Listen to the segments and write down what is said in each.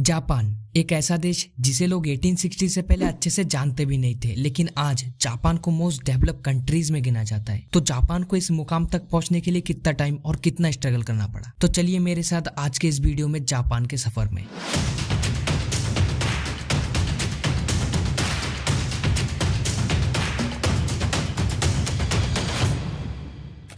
Japan एक ऐसा देश जिसे लोग 1860 से पहले अच्छे से जानते भी नहीं थे, लेकिन आज जापान को मोस्ट डेवलप कंट्रीज में गिना जाता है। तो जापान को इस मुकाम तक पहुंचने के लिए कितना टाइम और कितना स्ट्रगल करना पड़ा, तो चलिए मेरे साथ आज के इस वीडियो में जापान के सफर में।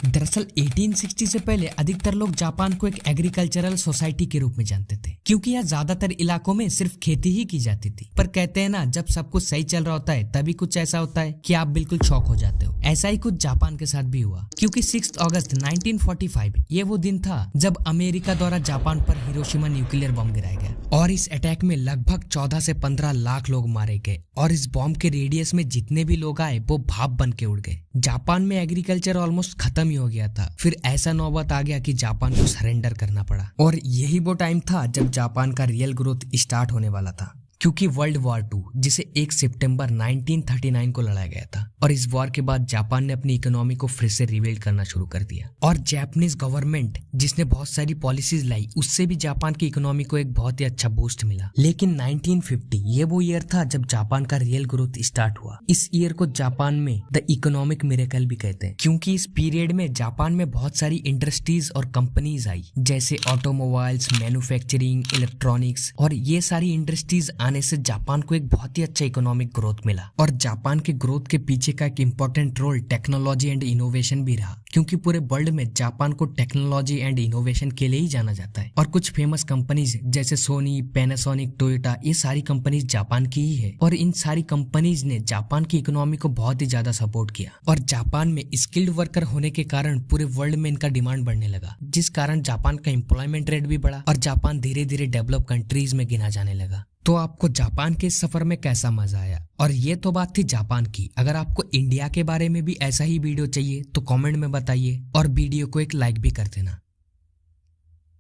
दरअसल 1860 से पहले अधिकतर लोग जापान को एक एग्रीकल्चरल सोसाइटी के रूप में जानते थे, क्योंकि यहाँ ज्यादातर इलाकों में सिर्फ खेती ही की जाती थी। पर कहते हैं ना, जब सब कुछ सही चल रहा होता है तभी कुछ ऐसा होता है कि आप बिल्कुल शॉक हो जाते हो। ऐसा ही कुछ जापान के साथ भी हुआ, क्योंकि 6 अगस्त 1945 ये वो दिन था जब अमेरिका द्वारा जापान पर हिरोशिमा न्यूक्लियर बम गिराया गया, और इस अटैक में लगभग 14 से 15 लाख लोग मारे गए, और इस बॉम्ब के रेडियस में जितने भी लोग आए वो भाप बन के उड़ गए। जापान में एग्रीकल्चर ऑलमोस्ट खत्म ही हो गया था। फिर ऐसा नौबत आ गया कि जापान को सरेंडर करना पड़ा, और यही वो टाइम था जब जापान का रियल ग्रोथ स्टार्ट होने वाला था, क्योंकि वर्ल्ड वॉर 2 जिसे 1 सितंबर 1939 को लड़ा गया था, और इस वॉर के बाद जापान ने अपनी इकोनॉमी को फिर से रिबिल्ड करना शुरू कर दिया। और जापानीज गवर्नमेंट जिसने बहुत सारी पॉलिसीज लाई, उससे भी जापान की इकोनॉमी को एक बहुत ही अच्छा बूस्ट मिला। लेकिन 1950 ये वो ईयर था जब जापान का रियल ग्रोथ स्टार्ट हुआ। इस ईयर को जापान में द इकोनॉमिक मिरेकल भी कहते हैं, क्योंकि इस पीरियड में जापान में बहुत सारी इंडस्ट्रीज और कंपनीज आई, जैसे ऑटोमोबाइल्स, मैन्युफैक्चरिंग, इलेक्ट्रॉनिक्स, और ये सारी इंडस्ट्रीज आने से जापान को एक बहुत ही अच्छा इकोनॉमिक ग्रोथ मिला। और जापान के ग्रोथ के पीछे का एक important role technology and innovation भी रहा, क्योंकि पूरे वर्ल्ड में जापान को टेक्नोलॉजी एंड इनोवेशन के लिए ही जाना जाता है। और कुछ फेमस कंपनीज जैसे सोनी, पैनासोनिक, टोयोटा, ये सारी कंपनीज जापान की ही है, और इन सारी कंपनीज ने जापान की इकोनॉमी को बहुत ही ज्यादा सपोर्ट किया। और जापान में स्किल्ड वर्कर होने के कारण पूरे वर्ल्ड में इनका डिमांड बढ़ने लगा, जिस कारण जापान का एम्प्लॉयमेंट रेट भी बढ़ा, और जापान धीरे धीरे डेवलप कंट्रीज में गिना जाने लगा। तो आपको जापान के सफर में कैसा मजा आया? और ये तो बात थी जापान की। अगर आपको इंडिया के बारे में भी ऐसा ही वीडियो चाहिए तो कमेंट में बताइए, और वीडियो को एक लाइक भी कर देना।